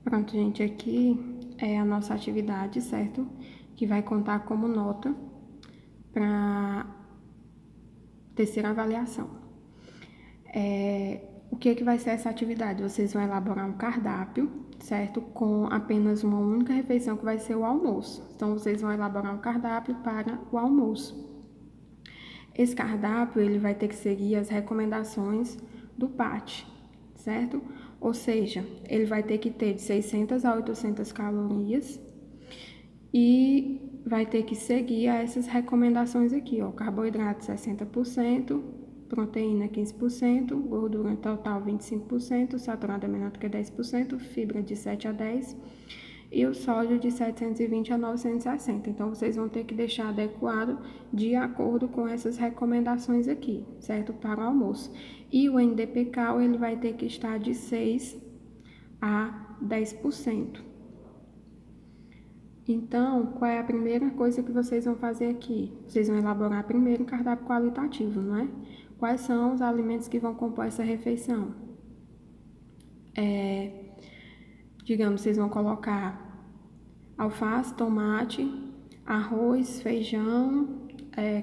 Pronto, gente, aqui é a nossa atividade, certo? Que vai contar como nota para terceira avaliação. O que vai ser essa atividade? Vocês vão elaborar um cardápio, certo? Com apenas uma única refeição, que vai ser o almoço. Então, vocês vão elaborar um cardápio para o almoço. Esse cardápio, ele vai ter que seguir as recomendações do PAT, certo? Ou seja, ele vai ter que ter de 600 a 800 calorias e vai ter que seguir essas recomendações aqui, ó. Carboidrato 60%, proteína 15%, gordura total 25%, saturada menor do que 10%, fibra de 7 a 10% e o sódio de 720 a 960. Então, vocês vão ter que deixar adequado de acordo com essas recomendações aqui, certo? Para o almoço. E o NDPcal, ele vai ter que estar de 6 a 10%. Então, qual é a primeira coisa que vocês vão fazer aqui? Vocês vão elaborar primeiro um cardápio qualitativo, não é? Quais são os alimentos que vão compor essa refeição? Digamos, vocês vão colocar alface, tomate, arroz, feijão,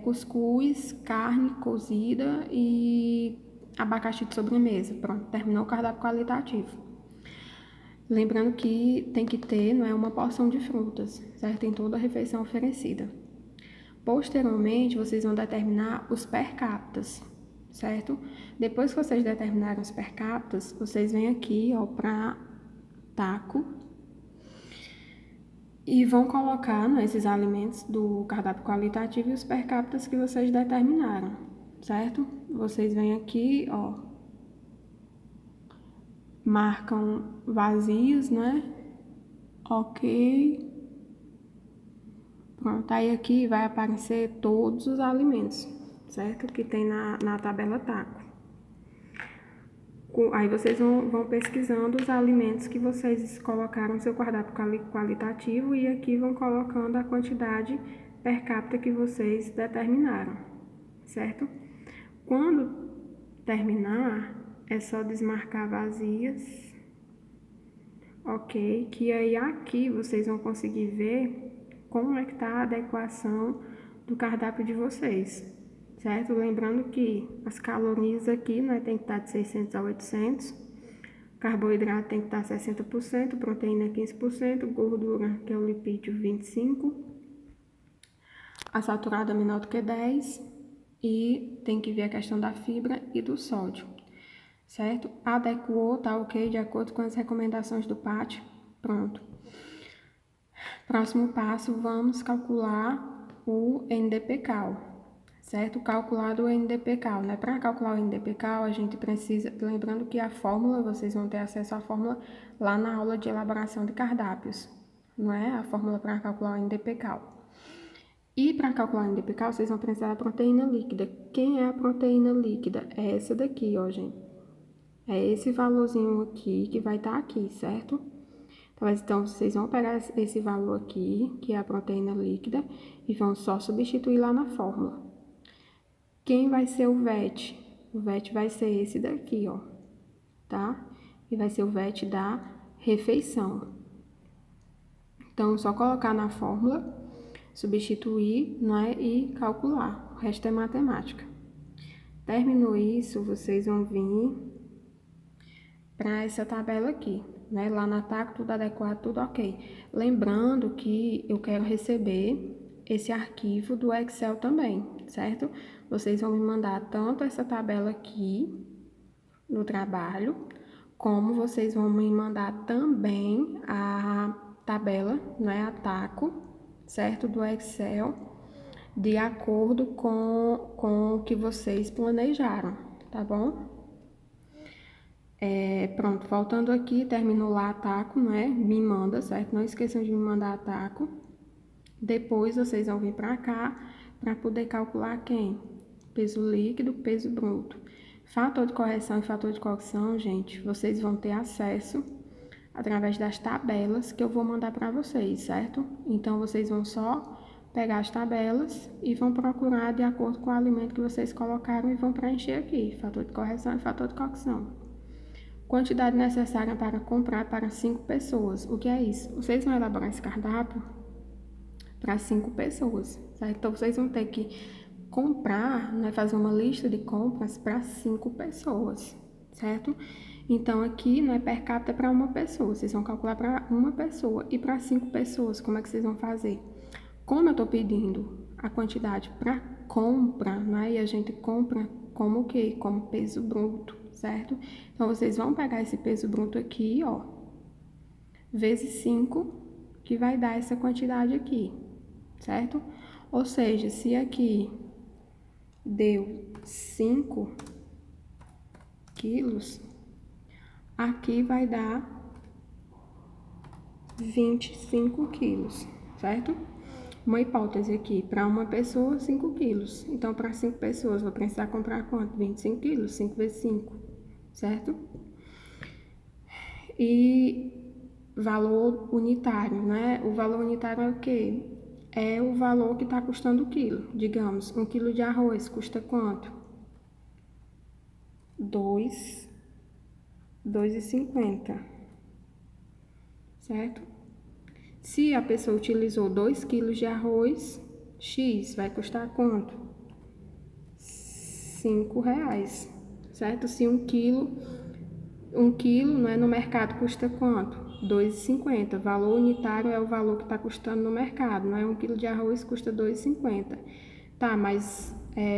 cuscuz, carne cozida e abacaxi de sobremesa. Pronto, terminou o cardápio qualitativo. Lembrando que tem que ter, não é, uma porção de frutas, certo? Em toda a refeição oferecida. Posteriormente, vocês vão determinar os per capitas, certo? Depois que vocês determinarem os per capitas, vocês vêm aqui, ó, para taco e vão colocar, né, esses alimentos do cardápio qualitativo e os per capitas que vocês determinaram, certo? Vocês vêm aqui, ó, marcam vazios, né? Ok. Pronto, aí aqui vai aparecer todos os alimentos, certo? Que tem na tabela taco. Aí vocês vão pesquisando os alimentos que vocês colocaram no seu cardápio qualitativo e aqui vão colocando a quantidade per capita que vocês determinaram, certo? Quando terminar, é só desmarcar vazias, ok? Que aí aqui vocês vão conseguir ver como é que está a adequação do cardápio de vocês, certo? Lembrando que as calorias aqui, né, tem que estar de 600 a 800, carboidrato tem que estar 60%, proteína 15%, gordura, que é o lipídio, 25%, a saturada menor do que 10% e tem que ver a questão da fibra e do sódio, certo? Adequou, tá ok, de acordo com as recomendações do PAT, pronto. Próximo passo, vamos calcular o NDPcal, certo? Calculado o NDPcal, né? Para calcular o NDPcal, a gente precisa, lembrando que a fórmula, vocês vão ter acesso à fórmula lá na aula de elaboração de cardápios, não é? A fórmula para calcular o NDPcal. E para calcular o NDPcal, vocês vão precisar da proteína líquida. Quem é a proteína líquida? É essa daqui, ó, gente. É esse valorzinho aqui que vai estar aqui, certo? Então, vocês vão pegar esse valor aqui, que é a proteína líquida, e vão só substituir lá na fórmula. Quem vai ser o VET? O VET vai ser esse daqui, ó, tá? E vai ser o VET da refeição. Então, só colocar na fórmula, substituir, não é? E calcular. O resto é matemática. Terminou isso, vocês vão vir para essa tabela aqui, né? Lá na TAC, tudo adequado, tudo ok. Lembrando que eu quero receber esse arquivo do Excel também, certo? Vocês vão me mandar tanto essa tabela aqui no trabalho, como vocês vão me mandar também a tabela, né? A TACO, certo? Do Excel, de acordo com o que vocês planejaram, tá bom? Pronto, voltando aqui, terminou lá a taco, né? Me manda, certo? Não esqueçam de me mandar a taco. Depois vocês vão vir para cá para poder calcular quem? Peso líquido, peso bruto. Fator de correção e fator de cocção, gente, vocês vão ter acesso através das tabelas que eu vou mandar para vocês, certo? Então, vocês vão só pegar as tabelas e vão procurar de acordo com o alimento que vocês colocaram e vão preencher aqui, fator de correção e fator de cocção. Quantidade necessária para comprar para 5 pessoas. O que é isso? Vocês vão elaborar esse cardápio para 5 pessoas, certo? Então, vocês vão ter que comprar, né, fazer uma lista de compras para 5 pessoas, certo? Então, aqui não é per capita para uma pessoa, vocês vão calcular para uma pessoa. E para 5 pessoas, como é que vocês vão fazer? Como eu estou pedindo a quantidade para compra, né, e a gente compra como o quê? Como peso bruto, certo? Então, vocês vão pegar esse peso bruto aqui, ó, vezes 5, que vai dar essa quantidade aqui, certo? Ou seja, se aqui deu 5 quilos, aqui vai dar 25 quilos, certo? Uma hipótese aqui, para uma pessoa, 5 quilos. Então, para 5 pessoas, vou precisar comprar quanto? 25 quilos, 5 vezes 5, certo? E valor unitário, né? O valor unitário é o quê? É o valor que está custando o quilo. Digamos, 1 quilo de arroz custa quanto? 2,50, certo? Se a pessoa utilizou 2 quilos de arroz, X vai custar quanto? 5 reais, certo? Se 1 quilo, né, no mercado custa quanto? 2,50. Valor unitário é o valor que está custando no mercado, não é? 1 quilo de arroz custa 2,50. Tá, mas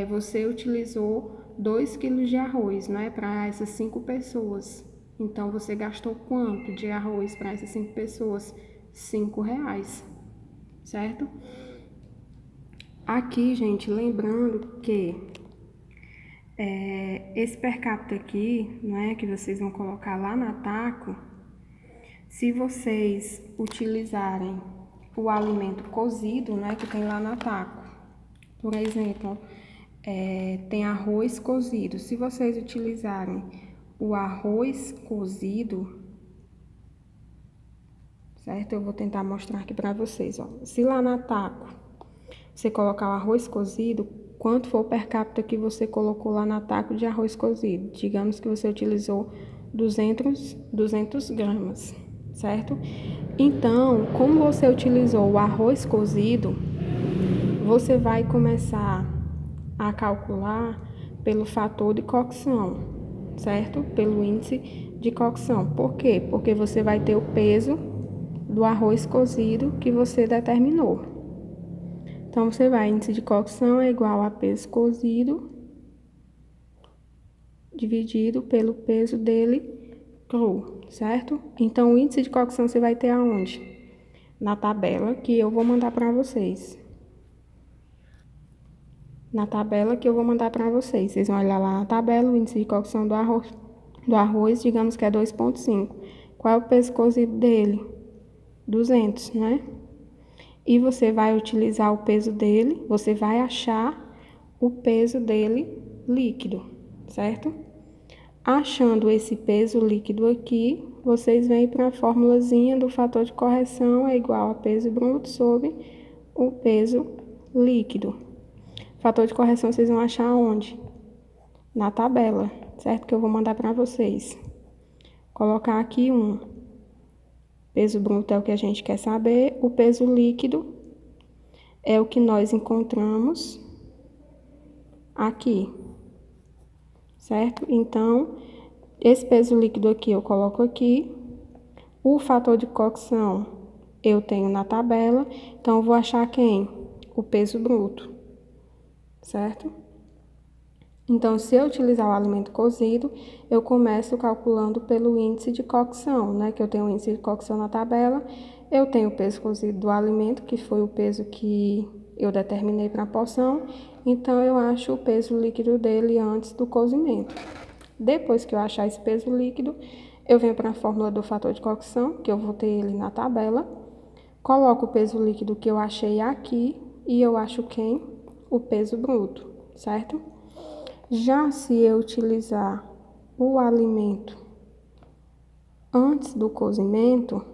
você utilizou 2 quilos de arroz, né, para essas 5 pessoas. Então, você gastou quanto de arroz para essas 5 pessoas? 5 reais, certo? Aqui, gente, lembrando que esse per capita aqui, né, que vocês vão colocar lá na TACO, se vocês utilizarem o alimento cozido, né, que tem lá na TACO, por exemplo, tem arroz cozido. Se vocês utilizarem o arroz cozido, certo? Eu vou tentar mostrar aqui para vocês, ó. Se lá na TACO você colocar o arroz cozido, quanto for o per capita que você colocou lá na TACO de arroz cozido? Digamos que você utilizou 200 gramas, certo? Então, como você utilizou o arroz cozido, você vai começar a calcular pelo fator de cocção, certo? Pelo índice de cocção. Por quê? Porque você vai ter o peso do arroz cozido que você determinou. Então, você vai, índice de cocção é igual a peso cozido dividido pelo peso dele cru, certo? Então, o índice de cocção você vai ter aonde? Na tabela que eu vou mandar para vocês. Vocês vão olhar lá na tabela o índice de cocção do arroz, digamos que é 2,5. Qual é o peso cozido dele? 200, né? E você vai utilizar o peso dele, você vai achar o peso dele líquido, certo? Achando esse peso líquido aqui, vocês vêm para a formulazinha do fator de correção é igual a peso bruto sobre o peso líquido. Fator de correção vocês vão achar onde? Na tabela, certo? Que eu vou mandar para vocês. Colocar aqui peso bruto é o que a gente quer saber, o peso líquido é o que nós encontramos aqui, certo? Então, esse peso líquido aqui eu coloco aqui, o fator de cocção eu tenho na tabela, então eu vou achar quem? O peso bruto, certo? Então, se eu utilizar o alimento cozido, eu começo calculando pelo índice de cocção, né? Que eu tenho o índice de cocção na tabela, eu tenho o peso cozido do alimento, que foi o peso que eu determinei para a porção, então eu acho o peso líquido dele antes do cozimento. Depois que eu achar esse peso líquido, eu venho para a fórmula do fator de cocção, que eu vou ter ele na tabela, coloco o peso líquido que eu achei aqui e eu acho quem? O peso bruto, certo? Já se eu utilizar o alimento antes do cozimento,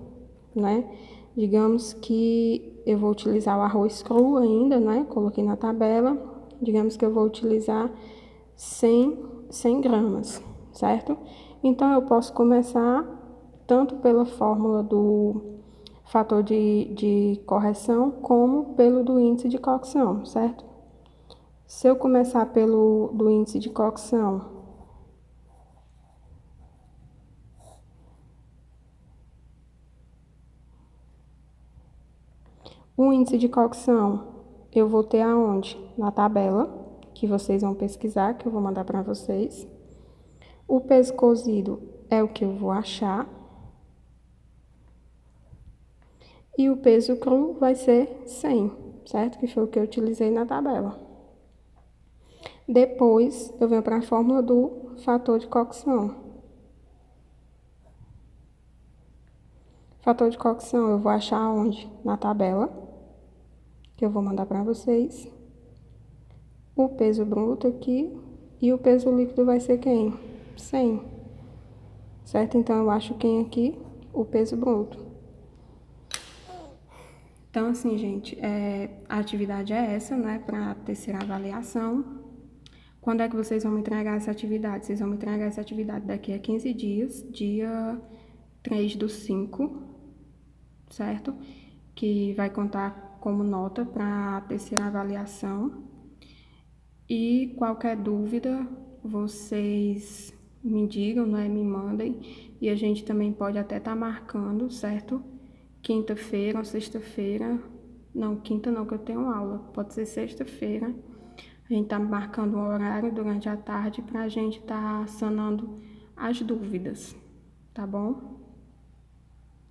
né? Digamos que eu vou utilizar o arroz cru ainda, né? Coloquei na tabela. Digamos que eu vou utilizar 100 gramas, certo? Então, eu posso começar tanto pela fórmula do fator de correção, como pelo do índice de cocção, certo? Se eu começar pelo do índice de cocção, o índice de cocção eu vou ter aonde? Na tabela, que vocês vão pesquisar, que eu vou mandar para vocês. O peso cozido é o que eu vou achar. E o peso cru vai ser 100, certo? Que foi o que eu utilizei na tabela. Depois, eu venho para a fórmula do fator de cocção. Fator de cocção eu vou achar onde? Na tabela, que eu vou mandar para vocês. O peso bruto aqui e o peso líquido vai ser quem? 100, certo? Então, eu acho quem aqui? O peso bruto. Então, assim, gente, a atividade é essa, né, para a terceira avaliação. Quando é que vocês vão me entregar essa atividade? Vocês vão me entregar essa atividade daqui a 15 dias, dia 3/5, certo? Que vai contar como nota para a terceira avaliação. E qualquer dúvida, vocês me digam, né? Me mandem. E a gente também pode até estar marcando, certo? Quinta-feira ou sexta-feira. Não, quinta não, que eu tenho aula. Pode ser sexta-feira. A gente tá marcando um horário durante a tarde para a gente estar sanando as dúvidas, tá bom?